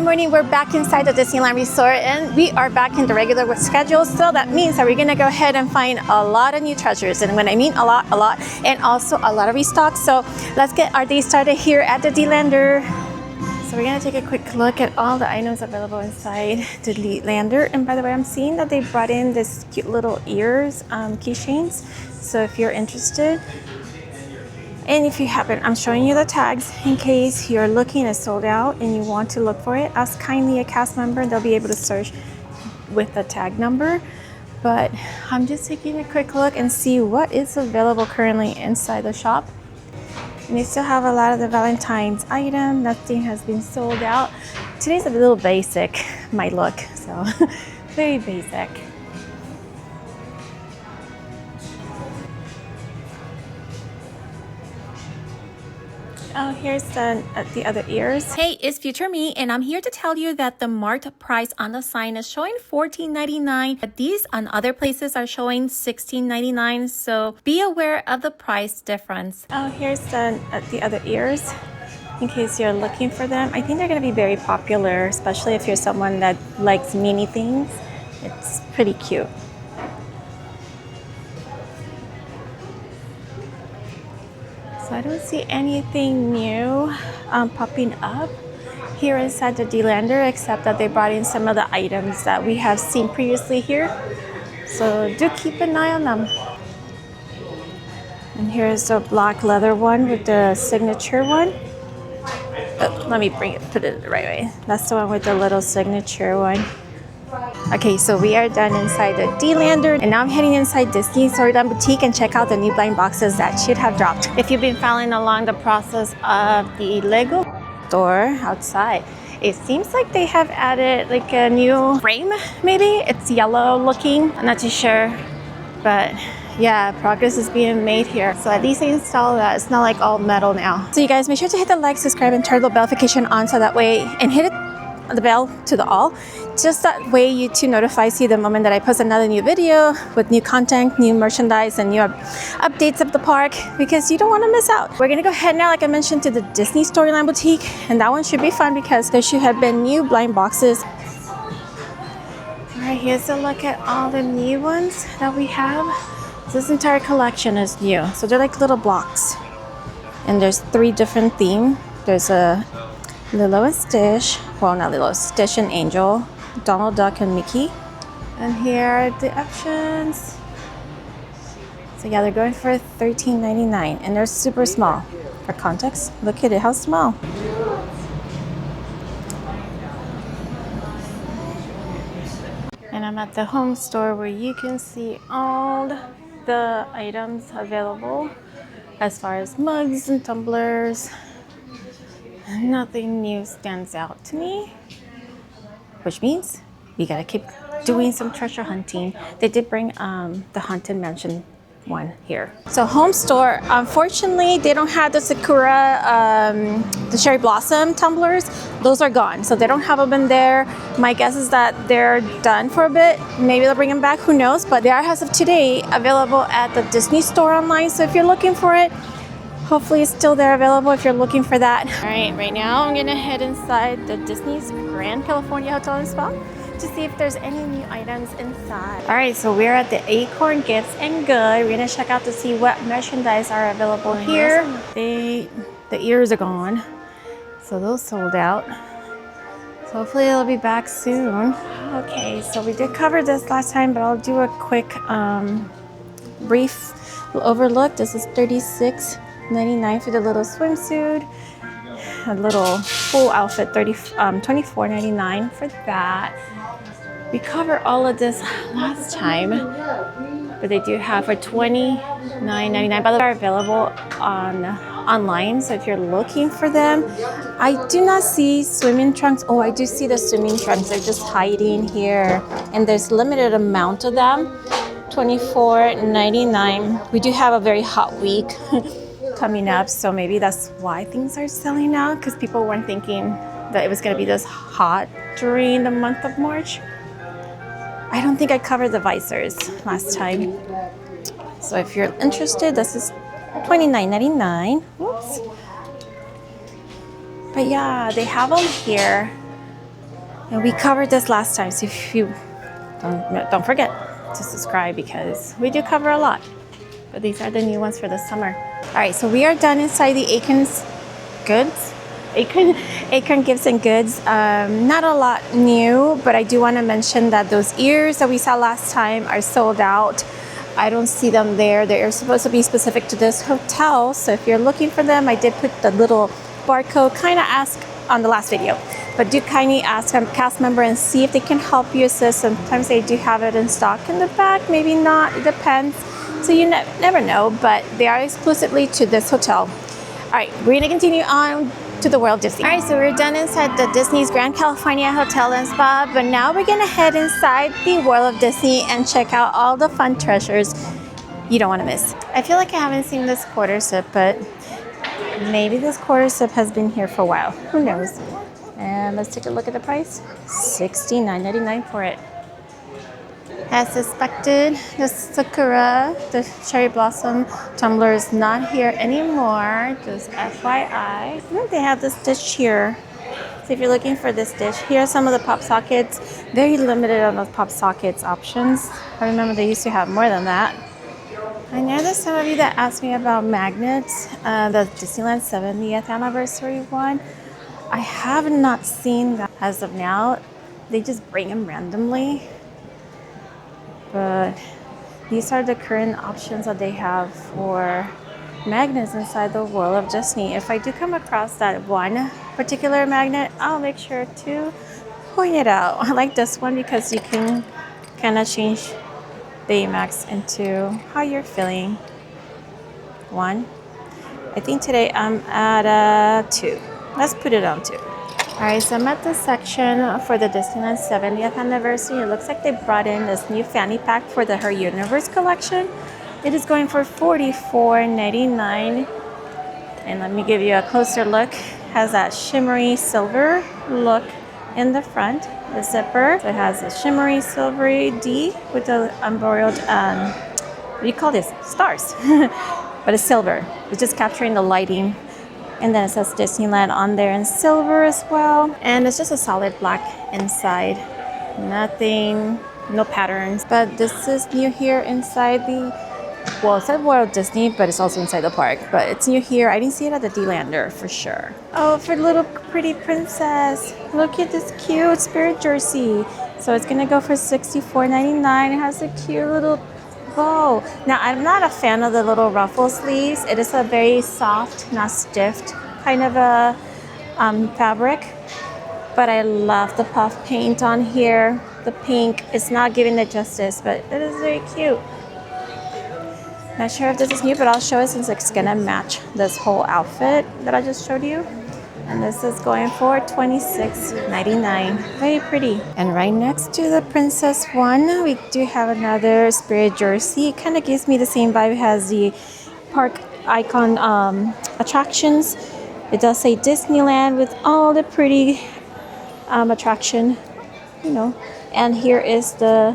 morning. We're back inside the Disneyland Resort and we are back in the regular schedule. So that means that we're gonna go ahead and find a lot of new treasures. And when I mean a lot, and also a lot of restocks. So let's get our day started here at the D-Lander. So we're gonna take a quick look at all the items available inside the D-Lander. And by the way, I'm seeing that they brought in this cute little ears, keychains. So if you're interested, and if you haven't, I'm showing you the tags in case you're looking at sold out and you want to look for it. Ask kindly a cast member, they'll be able to search with the tag number. But I'm just taking a quick look and see what is available currently inside the shop. And they still have a lot of the Valentine's item. Nothing has been sold out. Today's a little basic, my look, so very basic. Oh, here's the other ears. Hey, it's Future Me, and I'm here to tell you that the marked price on the sign is showing $14.99, but these on other places are showing $16.99, so be aware of the price difference. Oh, here's the other ears, in case you're looking for them. I think they're going to be very popular, especially if you're someone that likes mini things. It's pretty cute. So I don't see anything new popping up here inside the D-Lander, except that they brought in some of the items that we have seen previously here. So do keep an eye on them. And here's the black leather one with the signature one. Oh, let me put it the right way. That's the one with the little signature one. Okay, so we are done inside the D-Lander, and now I'm heading inside Disney Storyland Boutique and check out the new blind boxes that should have dropped. If you've been following along the process of the Lego store outside, it seems like they have added like a new frame, maybe? It's yellow looking, I'm not too sure, but yeah, progress is being made here. So at least they installed that. It's not like all metal now. So you guys, make sure to hit the like, subscribe, and turn the bell notification on so that way, and hit the bell to the all. Just that way YouTube notifies you the moment that I post another new video with new content, new merchandise, and new updates of the park, because you don't want to miss out. We're gonna go ahead now, like I mentioned, to the Disney Storyland Boutique, and that one should be fun because there should have been new blind boxes. All right, here's a look at all the new ones that we have. This entire collection is new, so they're like little blocks, and there's 3 different themes. There's a Lilo and Stitch, well, not Lilo, Stitch and Angel, Donald Duck and Mickey. And here are the options. So yeah, they're going for $13.99, and they're super small. For context, look at it, how small. And I'm at the home store where you can see all the items available as far as mugs and tumblers. Nothing new stands out to me, which means we gotta keep doing some treasure hunting. They did bring the Haunted Mansion one here. So home store, unfortunately, they don't have the Sakura, the Cherry Blossom tumblers. Those are gone, so they don't have them in there. My guess is that they're done for a bit. Maybe they'll bring them back, who knows? But they are, as of today, available at the Disney store online. So if you're looking for it, hopefully it's still there available if you're looking for that. All right now I'm gonna head inside the Disney's Grand California Hotel and Spa to see if there's any new items inside. All right, so we're at the Acorn Gifts and Good. We're gonna check out to see what merchandise are available here. The ears are gone, so those sold out. So hopefully they'll be back soon. Okay, so we did cover this last time, but I'll do a quick brief overlook. This is $36.99 for the little swimsuit. A little full outfit, $24.99 for that. We covered all of this last time, but they do have for $29.99. But they're available online, so if you're looking for them. I do not see swimming trunks. Oh, I do see the swimming trunks. They're just hiding here, and there's limited amount of them. $24.99. We do have a very hot week coming up, so maybe that's why things are selling out, because people weren't thinking that it was going to be this hot during the month of March. I don't think I covered the visors last time, so if you're interested, this is $29.99. Whoops. But yeah, they have them here. And we covered this last time, so if you don't forget to subscribe because we do cover a lot. But these are the new ones for the summer. All right, so we are done inside the Acorn's goods. Acorn Gifts and Goods. Not a lot new, but I do want to mention that those ears that we saw last time are sold out. I don't see them there. They are supposed to be specific to this hotel. So if you're looking for them, I did put the little barcode, kind of ask on the last video. But do kindly ask a cast member and see if they can help you assist. Sometimes they do have it in stock in the back, maybe not, it depends. So you never know, but they are exclusively to this hotel. All right, we're gonna continue on to the World Disney. All right, so we're done inside the Disney's Grand California Hotel and Spa, but now we're gonna head inside the World of Disney and check out all the fun treasures you don't wanna miss. I feel like I haven't seen this quarter zip, but maybe this quarter zip has been here for a while. Who knows? And let's take a look at the price. $69.99 for it. As suspected, the Sakura, the cherry blossom tumbler is not here anymore. Just FYI. They have this dish here. So if you're looking for this dish, here are some of the pop sockets. Very limited on those pop sockets options. I remember they used to have more than that. I know there's some of you that asked me about magnets, the Disneyland 70th anniversary one. I have not seen that as of now. They just bring them randomly. But these are the current options that they have for magnets inside the World of Disney. If I do come across that one particular magnet, I'll make sure to point it out. I like this one because you can kind of change Baymax into how you're feeling. One. I think today I'm at 2. Let's put it on 2. All right, so I'm at the section for the Disneyland 70th anniversary. It looks like they brought in this new fanny pack for the Her Universe collection. It is going for $44.99. And let me give you a closer look. Has that shimmery silver look in the front. The zipper, so it has a shimmery silvery D with the embroidered, what do you call this? Stars. But it's silver. It's just capturing the lighting. And then it says Disneyland on there in silver as well. And it's just a solid black inside. Nothing, no patterns. But this is new here inside the, well, it's at World Disney, but it's also inside the park. But it's new here. I didn't see it at the D-Lander for sure. Oh, for the little pretty princess. Look at this cute spirit jersey. So it's gonna go for $64.99. It has a cute little bow. Now, I'm not a fan of the little ruffle sleeves. It is a very soft, not stiff kind of a fabric. But I love the puff paint on here. The pink is not giving it justice, but it is very cute. Not sure if this is new, but I'll show it since it's gonna match this whole outfit that I just showed you. And this is going for $26.99. Very pretty. And right next to the princess one, we do have another spirit jersey. It kind of gives me the same vibe. It has the park icon attractions. It does say Disneyland with all the pretty attraction, you know. And here is the,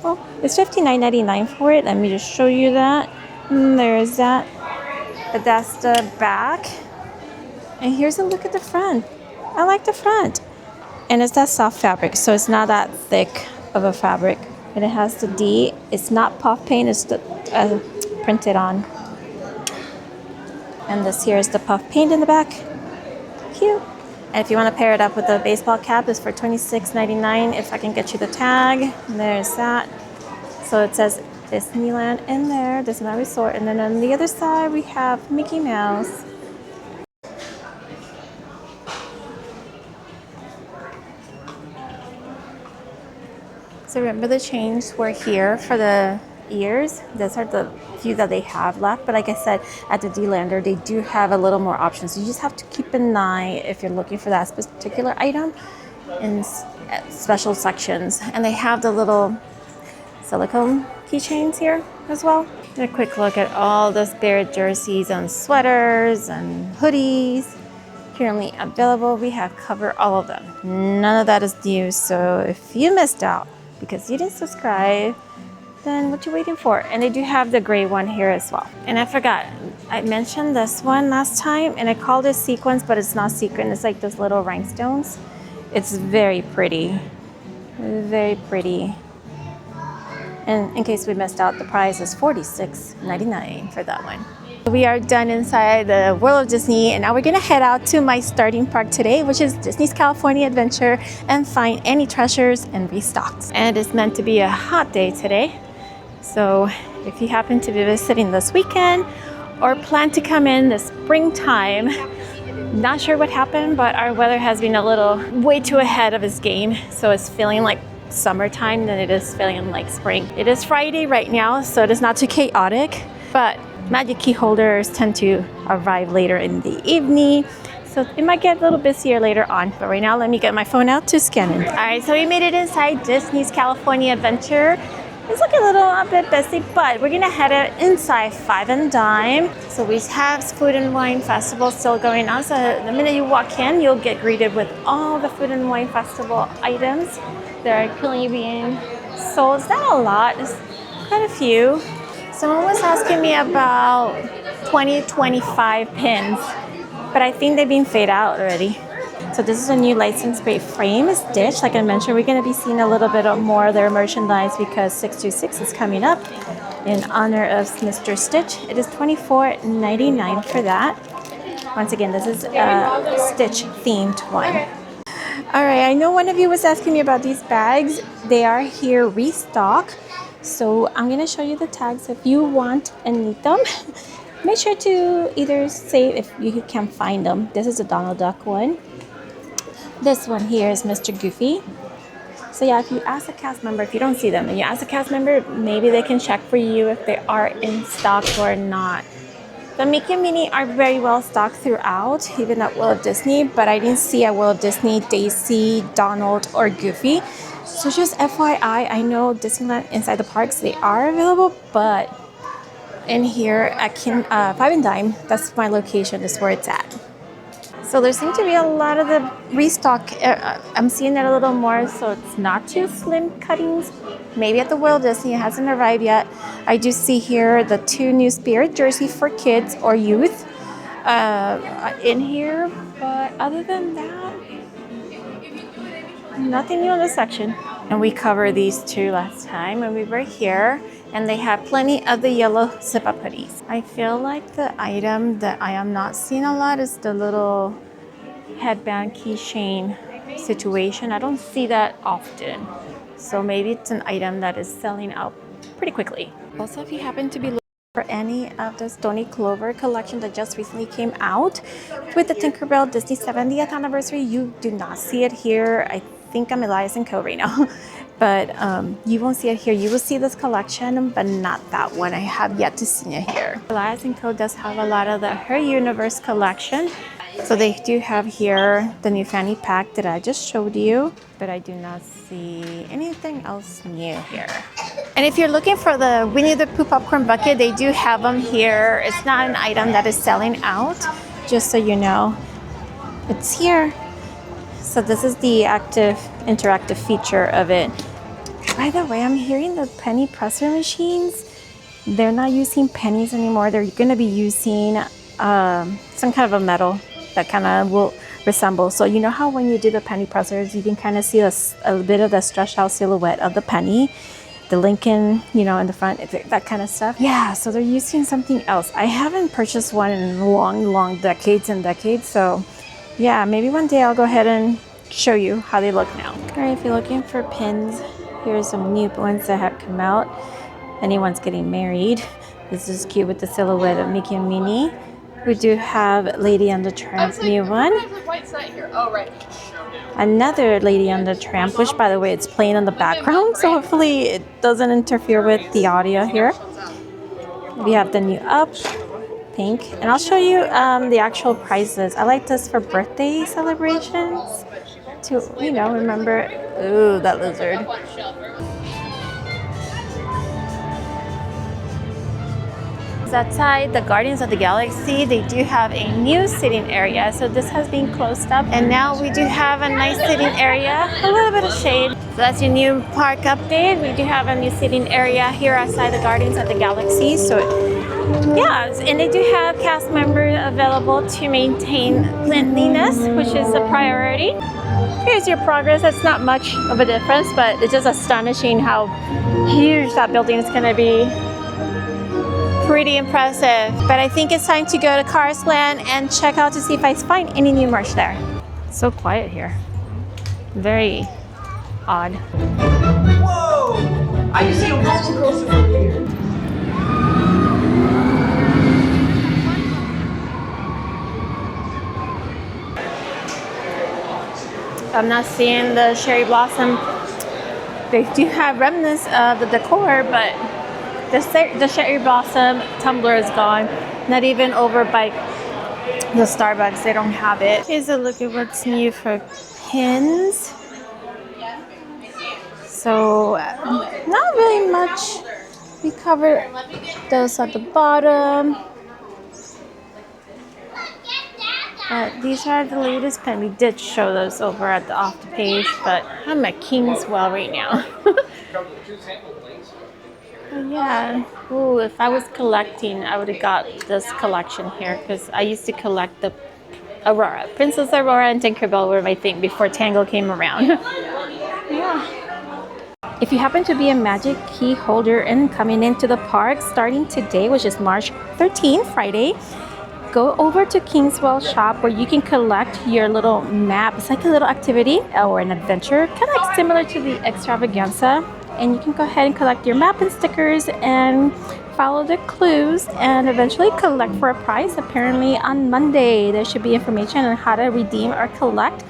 well, it's $59.99 for it. Let me just show you that. And there's that. But that's the back. And here's a look at the front. I like the front. And it's that soft fabric, so it's not that thick of a fabric. And it has the D. It's not puff paint, it's the, printed on. And this here is the puff paint in the back. Cute. And if you want to pair it up with the baseball cap, it's for $26.99 if I can get you the tag. And there's that. So it says Disneyland in there, Disneyland Resort. And then on the other side, we have Mickey Mouse. So remember the chains were here for the ears. Those are the few that they have left. But like I said, at the D-Lander, they do have a little more options. So you just have to keep an eye if you're looking for that particular item in special sections. And they have the little silicone keychains here as well. A quick look at all the spirit jerseys and sweaters and hoodies currently available. We have covered all of them. None of that is new. So if you missed out because you didn't subscribe, then what you waiting for? And they do have the gray one here as well. And I forgot, I mentioned this one last time and I called it sequins, but it's not sequin. It's like those little rhinestones. It's very pretty. Very pretty. And in case we missed out, the price is $46.99 for that one. We are done inside the World of Disney, and now we're gonna head out to my starting park today, which is Disney's California Adventure, and find any treasures and Restocks. And it's meant to be a hot day today. So if you happen to be visiting this weekend or plan to come in the springtime, not sure what happened, but our weather has been a little way too ahead of its game. So it's feeling like summertime than it is feeling like spring. It is Friday right now, so it is not too chaotic, but magic key holders tend to arrive later in the evening, so it might get a little busier later on. But right now, let me get my phone out to scan in. All right, so we made it inside Disney's California Adventure. It's looking a bit busy, but we're gonna head out inside Five and Dime. So we have Food and Wine Festival still going on. So the minute you walk in, you'll get greeted with all the Food and Wine Festival items that are currently being sold. It's not a lot, it's quite a few. Someone was asking me about 25 pins, but I think they've been faded out already. So this is a new license plate frame Stitch. Like I mentioned, we're going to be seeing a little bit more of their merchandise because 626 is coming up in honor of Mr. Stitch. It is $24.99 for that. Once again, this is a Stitch themed one. All right, I know one of you was asking me about these bags. They are here restock. So I'm going to show you the tags if you want and need them. Make sure to either save if you can find them. This is a Donald Duck one. This one here is Mr. Goofy. So yeah, if you ask a cast member, if you don't see them, and you ask a cast member, maybe they can check for you if they are in stock or not. The Mickey and Minnie are very well stocked throughout, even at World of Disney, but I didn't see at World of Disney Daisy, Donald, or Goofy. So just FYI, I know Disneyland inside the parks, they are available, but in here at Five and Dime, that's my location, is where it's at. So there seems to be a lot of the restock. I'm seeing it a little more, so it's not too slim cuttings. Maybe at the World Disney, it hasn't arrived yet. I do see here the 2 new Spirit jerseys for kids or youth in here, but other than that, nothing new in this section. And we covered these 2 last time when we were here, and they have plenty of the yellow zip-up hoodies. I feel like the item that I am not seeing a lot is the little headband keychain situation. I don't see that often. So maybe it's an item that is selling out pretty quickly. Also, if you happen to be looking for any of the Stony Clover collection that just recently came out with the Tinkerbell Disney 70th anniversary, you do not see it here. I think I'm Elias and Co right now. But you won't see it here. You will see this collection, but not that one. I have yet to see it here. Elias & Co does have a lot of the Her Universe collection. So they do have here the new fanny pack that I just showed you, but I do not see anything else new here. And if you're looking for the Winnie the Pooh popcorn bucket, they do have them here. It's not an item that is selling out, just so you know. It's here. So this is the active interactive feature of it. By the way, I'm hearing the penny presser machines. They're not using pennies anymore. They're going to be using some kind of a metal that kind of will resemble. So you know how when you do the penny pressers, you can kind of see a bit of the stretched out silhouette of the penny, the Lincoln, you know, in the front, that kind of stuff. Yeah, so they're using something else. I haven't purchased one in long decades and decades. So yeah, maybe one day I'll go ahead and show you how they look now. All right, if you're looking for pins, here's some new ones that have come out. Anyone's getting married. This is cute with the silhouette of Mickey and Minnie. We do have Lady on the Tramp new one. Another Lady on the Tramp, which by the way, it's playing in the background, so hopefully it doesn't interfere with the audio here. We have the new Up, pink, and I'll show you the actual prices. I like this for birthday celebrations to, you know, remember. Ooh, that lizard. Outside the Guardians of the Galaxy, they do have a new sitting area. So this has been closed up, and now we do have a nice sitting area, a little bit of shade. So that's your new park update. We do have a new sitting area here outside the Guardians of the Galaxy. So yeah, and they do have cast members available to maintain cleanliness, which is a priority. here's your progress. It's not much of a difference, but it's just astonishing how huge that building is going to be. Pretty impressive. But I think it's time to go to Cars Land and check out to see if I find any new merch there. It's so quiet here. Very odd. Whoa! I just see a roller coaster over here. I'm not seeing the cherry blossom. They do have remnants of the decor, but the cherry blossom tumbler is gone. Not even over by the Starbucks, they don't have it. Here's a look at what's new for pins. So not really much. We covered those at the bottom. But these are the latest pins. We did show those over at the off the page, but I'm at Kingswell right now. Yeah. Ooh, if I was collecting, I would have got this collection here because I used to collect the Aurora. Princess Aurora and Tinkerbell were my thing before Tangle came around. Yeah. If you happen to be a magic key holder and coming into the park starting today, which is March 13th, Friday, go over to Kingswell Shop where you can collect your little map. It's like a little activity or an adventure, kind of like similar to the extravaganza. And you can go ahead and collect your map and stickers and follow the clues and eventually collect for a prize. Apparently on Monday, there should be information on how to redeem or collect.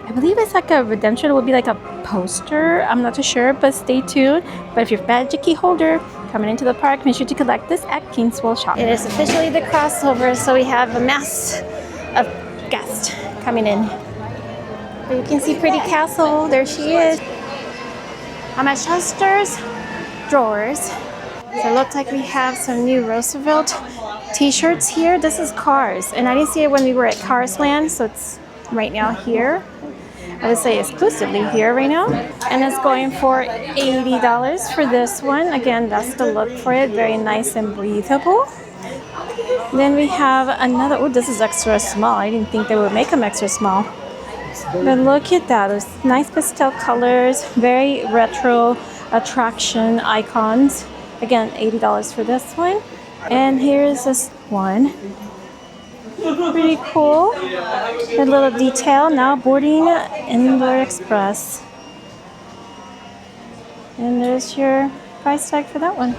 I believe it's like a redemption. It would be like a poster. I'm not too sure, but stay tuned. But if you're a magic key holder coming into the park, make sure to collect this at Kingswell Shop. It is officially the crossover, so we have a mass of guests coming in. But you can see Pretty Castle. There she is. I'm at Chester's Drawers. So it looks like we have some new Roosevelt t-shirts here. This is Cars, and I didn't see it when we were at Cars Land, so it's right now here. I would say exclusively here right now. And it's going for $80 for this one. Again, that's the look for it. Very nice and breathable. Then we have another, oh, this is extra small. I didn't think they would make them extra small. But look at that, those nice pastel colors, very retro attraction icons. Again, $80 for this one. And here's this one. Pretty cool. A little detail, now boarding Indoor Express. And there's your price tag for that one.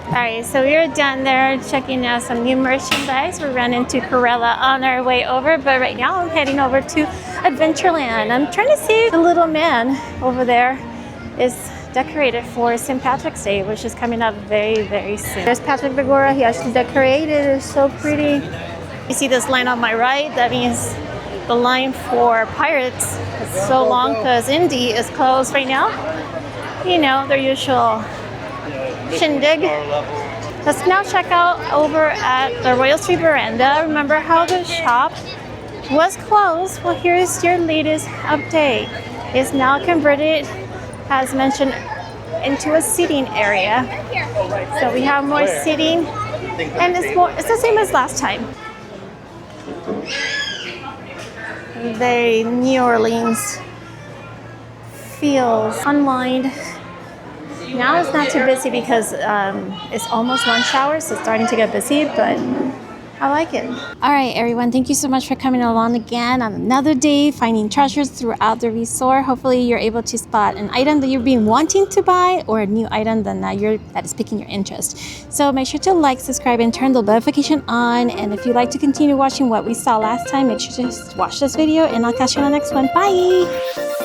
Alright, so we're done there checking out some new merchandise. We ran into Corella on our way over, but right now I'm heading over to Adventureland. I'm trying to see the little man over there is decorated for St. Patrick's Day, which is coming up very, very soon. There's Patrick Begora. He actually decorated. It's so pretty. You see this line on my right? That means the line for Pirates is so long because Indy is closed right now. You know, their usual shindig. Let's now check out over at the Royal Street Veranda. Remember how the shop was closed? Well, here's your latest update. It's now converted, as mentioned, into a seating area. So we have more seating, and it's the same as last time. Very New Orleans feels. Unwind. Now it's not too busy because it's almost lunch hour, so it's starting to get busy, but I like it. All right, everyone, thank you so much for coming along again on another day, finding treasures throughout the resort. Hopefully you're able to spot an item that you've been wanting to buy or a new item that is piquing your interest. So make sure to like, subscribe, and turn the notification on. And if you'd like to continue watching what we saw last time, make sure to watch this video, and I'll catch you on the next one. Bye!